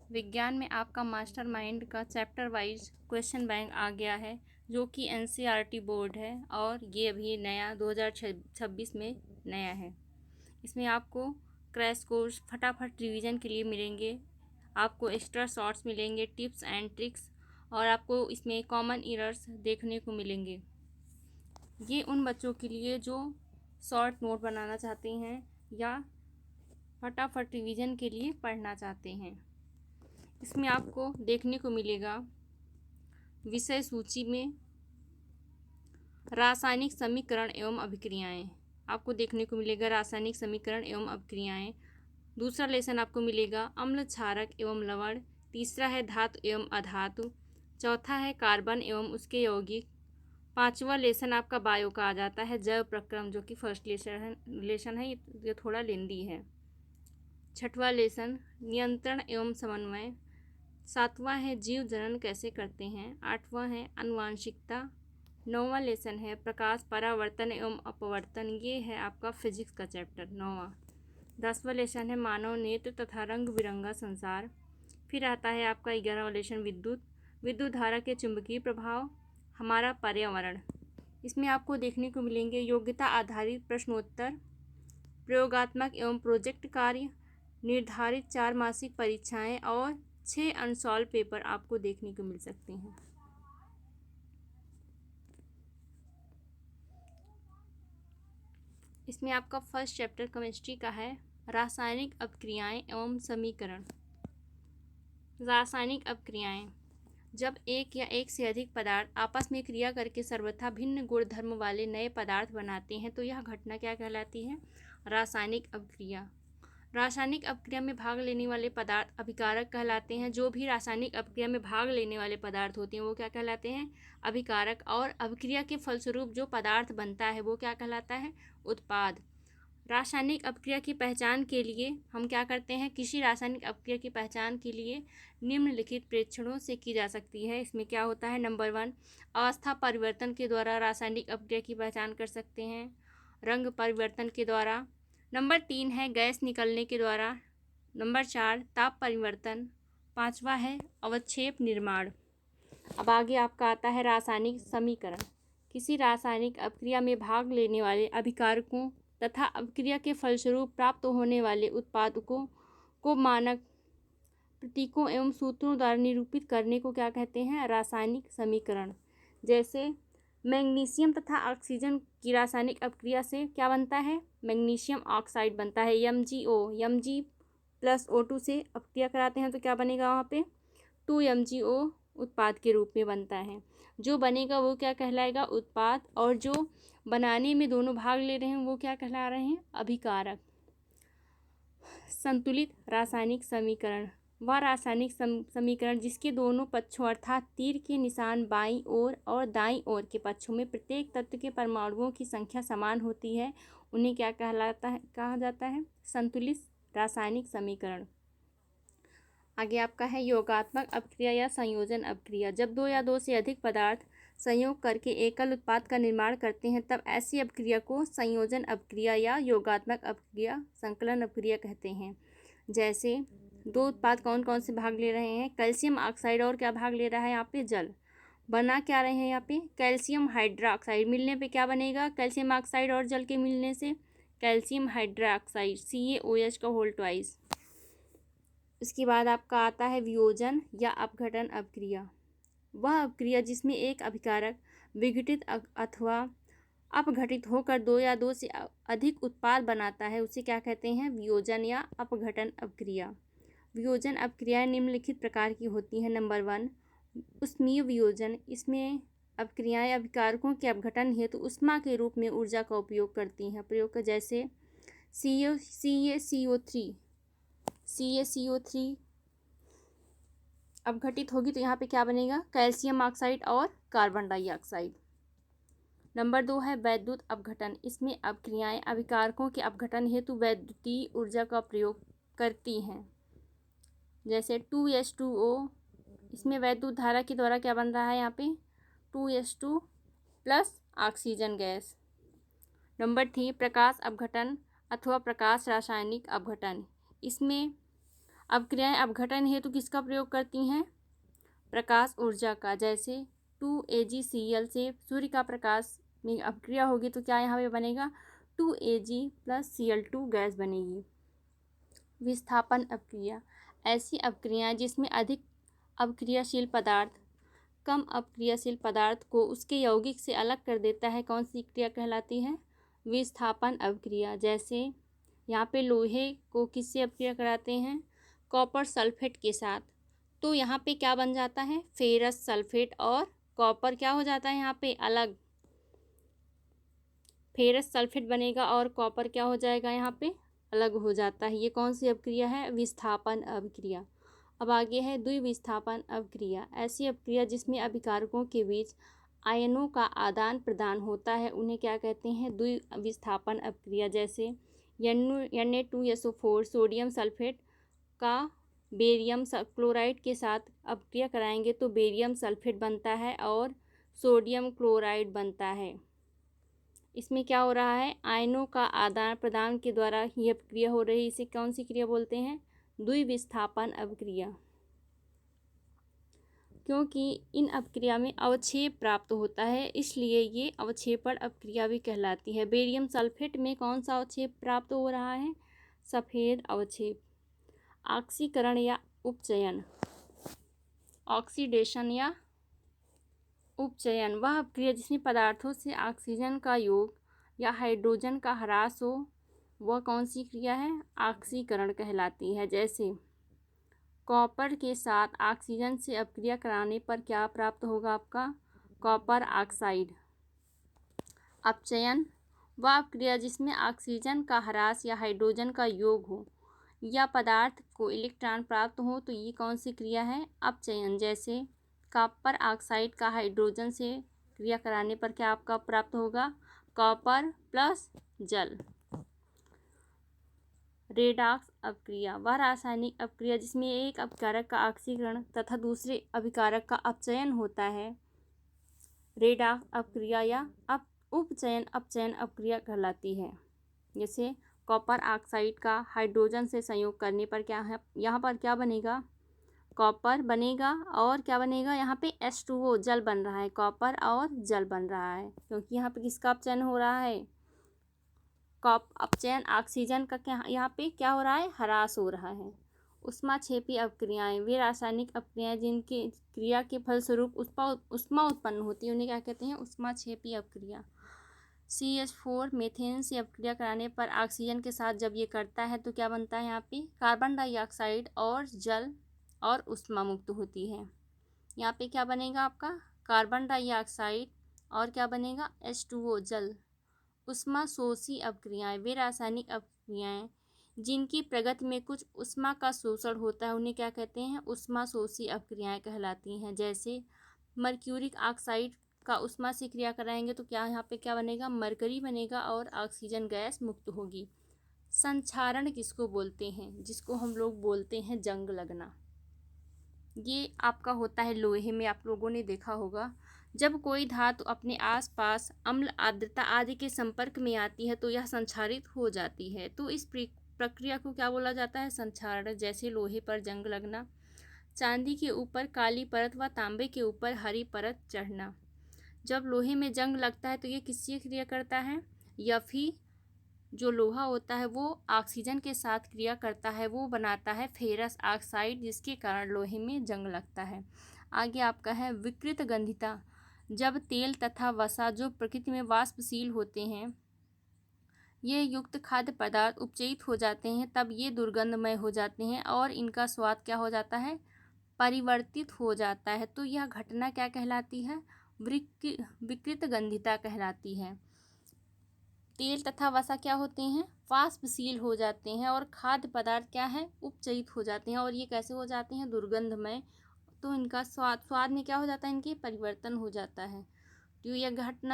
विज्ञान में आपका मास्टरमाइंड का चैप्टर वाइज क्वेश्चन बैंक आ गया है, जो कि एनसीईआरटी बोर्ड है और ये अभी नया 2026 में नया है। इसमें आपको क्रैश कोर्स फटाफट रिवीजन के लिए मिलेंगे, आपको एक्स्ट्रा शॉर्ट्स मिलेंगे, टिप्स एंड ट्रिक्स, और आपको इसमें कॉमन एरर्स देखने को मिलेंगे। ये उन बच्चों के लिए जो शॉर्ट नोट बनाना चाहते हैं या फटाफट रिवीजन के लिए पढ़ना चाहते हैं। इसमें आपको देखने को मिलेगा विषय सूची में रासायनिक समीकरण एवं अभिक्रियाएं, आपको देखने को मिलेगा रासायनिक समीकरण एवं अभिक्रियाएं। दूसरा लेसन आपको मिलेगा अम्ल क्षारक एवं लवण। तीसरा है धातु एवं अधातु। चौथा है कार्बन एवं उसके यौगिक। पांचवा लेसन आपका बायो का आ जाता है, जैव प्रक्रम, जो कि फर्स्ट लेसन है, ये थोड़ा लेंदी है। छठवां लेसन नियंत्रण एवं समन्वय। सातवां है जीव जनन कैसे करते हैं। आठवां है आनुवांशिकता। नौवां लेसन है प्रकाश परावर्तन एवं अपवर्तन, ये है आपका फिजिक्स का चैप्टर 9वां। 10वां लेसन है मानव नेत्र तथा रंग बिरंगा संसार। फिर आता है आपका 11वां लेसन विद्युत धारा के चुंबकीय प्रभाव, हमारा पर्यावरण। इसमें आपको देखने को मिलेंगे योग्यता आधारित प्रश्नोत्तर, प्रयोगात्मक एवं प्रोजेक्ट कार्य, निर्धारित 4 मासिक परीक्षाएं और 6 अनसॉल्व पेपर आपको देखने को मिल सकते हैं। इसमें आपका फर्स्ट चैप्टर केमिस्ट्री का है, रासायनिक अपक्रियाएं एवं समीकरण। रासायनिक अपक्रियाएं, जब एक या एक से अधिक पदार्थ आपस में क्रिया करके सर्वथा भिन्न गुण धर्म वाले नए पदार्थ बनाते हैं तो यह घटना क्या कहलाती है, रासायनिक अपक्रिया। रासायनिक अपक्रिया में भाग लेने वाले पदार्थ अभिकारक कहलाते हैं। जो भी रासायनिक अपक्रिया में भाग लेने वाले पदार्थ होते हैं वो क्या कहलाते हैं, अभिकारक। और अभिक्रिया के फलस्वरूप जो पदार्थ बनता है वो क्या कहलाता है, उत्पाद। रासायनिक अपक्रिया की पहचान के लिए हम क्या करते हैं, किसी रासायनिक अपक्रिया की पहचान के लिए निम्नलिखित प्रेक्षणों से की जा सकती है। इसमें क्या होता है, नंबर 1 अवस्था परिवर्तन के द्वारा रासायनिक अपक्रिया की पहचान कर सकते हैं, रंग परिवर्तन के द्वारा। नंबर 3 है गैस निकलने के द्वारा। नंबर 4 ताप परिवर्तन। 5वां है अवक्षेप निर्माण। अब आगे आपका आता है रासायनिक समीकरण। किसी रासायनिक अपक्रिया में भाग लेने वाले अभिकारकों तथा अपक्रिया के फलस्वरूप प्राप्त होने वाले उत्पादकों को मानक प्रतीकों एवं सूत्रों द्वारा निरूपित करने को क्या कहते हैं, रासायनिक समीकरण। जैसे मैग्नीशियम तथा ऑक्सीजन की रासायनिक अपक्रिया से क्या बनता है, मैग्नीशियम ऑक्साइड बनता है, MgO, Mg + O2 से अपक्रिया कराते हैं तो क्या बनेगा, वहाँ पे 2MgO उत्पाद के रूप में बनता है। जो बनेगा वो क्या कहलाएगा, उत्पाद, और जो बनाने में दोनों भाग ले रहे हैं वो क्या कहला रहे हैं, अभिकारक। संतुलित रासायनिक समीकरण, वह रासायनिक समीकरण जिसके दोनों पक्षों अर्थात तीर के निशान बाईं ओर और दाईं ओर के पक्षों में प्रत्येक तत्व के परमाणुओं की संख्या समान होती है, उन्हें क्या कहा जाता है, संतुलित रासायनिक समीकरण। आगे आपका है योगात्मक अपक्रिया या संयोजन अपक्रिया। जब 2 या 2 से अधिक पदार्थ संयोग करके एकल उत्पाद का निर्माण करते हैं तब ऐसी अपक्रिया को संयोजन अपक्रिया या योगात्मक अपक्रिया, संकलन अपक्रिया कहते हैं। जैसे 2 उत्पाद कौन कौन से भाग ले रहे हैं, कैल्शियम ऑक्साइड और क्या भाग ले रहा है यहाँ पे, जल। बना क्या रहे हैं यहाँ पे, कैल्शियम हाइड्रोक्साइड। मिलने पे क्या बनेगा, कैल्शियम ऑक्साइड और जल के मिलने से कैल्शियम हाइड्रोक्साइड, CaOH का होल ट्वाइस। इसके बाद आपका आता है वियोजन या अपघटन अपक्रिया। वह अपक्रिया जिसमें एक अभिकारक विघटित अथवा अपघटित होकर 2 या 2 से अधिक उत्पाद बनाता है उसे क्या कहते हैं, वियोजन या अपघटन अपक्रिया। वियोजन अपक्रियाएं निम्नलिखित प्रकार की होती हैं। नंबर 1 ऊष्मीय वियोजन। इसमें अपक्रियाएं अभिकारकों के अपघटन हेतु ऊष्मा के रूप में ऊर्जा का उपयोग करती हैं। प्रयोग का जैसे CaCO3 अपघटित होगी तो यहाँ पे क्या बनेगा, कैल्शियम ऑक्साइड और कार्बन डाइऑक्साइड। नंबर 2 है वैद्युत अपघटन। इसमें अपक्रियाएं अभिकारकों के अपघटन हेतु वैद्युतीय ऊर्जा का प्रयोग करती हैं। जैसे 2H2O, इसमें वैद्युत धारा के द्वारा क्या बन रहा है, यहाँ पे 2H2 + ऑक्सीजन गैस। नंबर 3 प्रकाश अपघटन अथवा प्रकाश रासायनिक अपघटन। इसमें अपक्रियाएं अपघटन हेतु किसका प्रयोग करती हैं? प्रकाश ऊर्जा का। जैसे 2AgCl से सूर्य का प्रकाश में अपक्रिया होगी तो क्या यहाँ पे बनेगा? 2Ag + Cl2 गैस बनेगी। विस्थापन अपक्रिया, ऐसी अपक्रियाएं जिसमें अधिक अपक्रियाशील पदार्थ कम अपक्रियाशील पदार्थ को उसके यौगिक से अलग कर देता है, कौन सी क्रिया कहलाती है? विस्थापन अपक्रिया। जैसे यहाँ पे लोहे को किससे अपक्रिया कराते हैं? कॉपर सल्फेट के साथ, तो यहाँ पे क्या बन जाता है? फेरस सल्फेट और कॉपर क्या हो जाता है यहाँ पे? अलग। फेरस सल्फेट बनेगा और कॉपर क्या हो जाएगा यहाँ पे? अलग हो जाता है। ये कौन सी अपक्रिया है? विस्थापन अपक्रिया। अब आगे है द्विविस्थापन अपक्रिया, ऐसी अपक्रिया जिसमें अभिकारकों के बीच आयनों का आदान प्रदान होता है, उन्हें क्या कहते हैं? द्विविस्थापन अपक्रिया। जैसे Na2SO4 सोडियम सल्फेट का बेरियम क्लोराइड के साथ अपक्रिया कराएंगे तो बेरियम सल्फेट बनता है और सोडियम क्लोराइड बनता है। इसमें क्या हो रहा है? आयनों का आदान प्रदान के द्वारा यह अपक्रिया हो रही है। इसे कौन सी क्रिया बोलते हैं? द्विविस्थापन अपक्रिया। क्योंकि इन अपक्रिया में अवक्षेप प्राप्त होता है, इसलिए ये अवक्षेपण अपक्रिया भी कहलाती है। बेरियम सल्फेट में कौन सा अवक्षेप प्राप्त हो रहा है? सफ़ेद अवक्षेप। ऑक्सीकरण या उपचयन, ऑक्सीडेशन या उपचयन वह अपक्रिया जिसमें पदार्थों से ऑक्सीजन का योग या हाइड्रोजन का ह्रास हो, वह कौन सी क्रिया है? ऑक्सीकरण कहलाती है। जैसे कॉपर के साथ ऑक्सीजन से अपक्रिया कराने पर क्या प्राप्त होगा आपका? Copper oxide. अपचयन वह अपक्रिया जिसमें ऑक्सीजन का ह्रास या हाइड्रोजन का योग हो या पदार्थ को इलेक्ट्रॉन प्राप्त हो, तो ये कौन सी क्रिया है? अपचयन। जैसे कॉपर ऑक्साइड का हाइड्रोजन से क्रिया कराने पर क्या आपका प्राप्त होगा? कॉपर प्लस जल। रेडॉक्स अपक्रिया वह रासायनिक अपक्रिया जिसमें एक अभिकारक का ऑक्सीकरण तथा दूसरे अभिकारक का अपचयन होता है। रेडॉक्स अपक्रिया या उपचयन अपचयन अपक्रिया कहलाती है। जैसे कॉपर ऑक्साइड का हाइड्रोजन से संयोग करने पर क्या है? यहाँ पर क्या बनेगा? कॉपर बनेगा और क्या बनेगा? यहाँ पे H2O जल बन रहा है, कॉपर और जल बन रहा है, क्योंकि यहाँ पे किसका अपचयन हो रहा है? अपचयन ऑक्सीजन का क्या यहाँ पे क्या हो रहा है? ह्रास हो रहा है। ऊष्माक्षेपी अपक्रियाएं वे रासायनिक अपक्रियाएं जिनके क्रिया के फलस्वरूप ऊष्मा उत्पन्न होती है, उन्हें क्या कहते हैं? ऊष्माक्षेपी अपक्रिया। CH4 मीथेन से अपक्रिया कराने पर ऑक्सीजन के साथ जब ये करता है तो क्या बनता है? यहाँ पे कार्बन डाइऑक्साइड और जल और ऊष्मा मुक्त होती है। यहाँ पे क्या बनेगा आपका? कार्बन डाइऑक्साइड और क्या बनेगा? H2O जल। ऊष्मा शोषी अपक्रियाएं वे रासायनिक अपक्रियाएं जिनकी प्रगति में कुछ ऊष्मा का शोषण होता है, उन्हें क्या कहते हैं? ऊष्मा शोषी अपक्रियाएं कहलाती हैं। जैसे मर्क्यूरिक ऑक्साइड का ऊष्मा से क्रिया कराएंगे तो क्या यहाँ पे क्या बनेगा? मरकरी बनेगा और ऑक्सीजन गैस मुक्त होगी। संक्षारण किसको बोलते हैं? जिसको हम लोग बोलते हैं जंग लगना। ये आपका होता है लोहे में, आप लोगों ने देखा होगा जब कोई धातु अपने आसपास अम्ल आर्द्रता आदि के संपर्क में आती है तो यह संक्षारित हो जाती है, तो इस प्रक्रिया को क्या बोला जाता है? संक्षारण। जैसे लोहे पर जंग लगना, चांदी के ऊपर काली परत व तांबे के ऊपर हरी परत चढ़ना। जब लोहे में जंग लगता है तो ये किससे क्रिया करता है? Fe जो लोहा होता है वो ऑक्सीजन के साथ क्रिया करता है, वो बनाता है फेरस ऑक्साइड, जिसके कारण लोहे में जंग लगता है। आगे आपका है विकृत गंधिता, जब तेल तथा वसा जो प्रकृति में वाष्पशील होते हैं ये युक्त खाद्य पदार्थ उपचयित हो जाते हैं, तब ये दुर्गंधमय हो जाते हैं और इनका स्वाद क्या हो जाता है? परिवर्तित हो जाता है। तो यह घटना क्या कहलाती है? विकृत गंधिता कहलाती है। तेल तथा वसा क्या होते हैं? वाष्पशील हो जाते हैं और खाद्य पदार्थ क्या है? उपचयित हो जाते हैं, और ये कैसे हो जाते हैं? दुर्गंधमय। तो इनका स्वाद में क्या हो जाता है? इनके परिवर्तन हो जाता है। तो यह घटना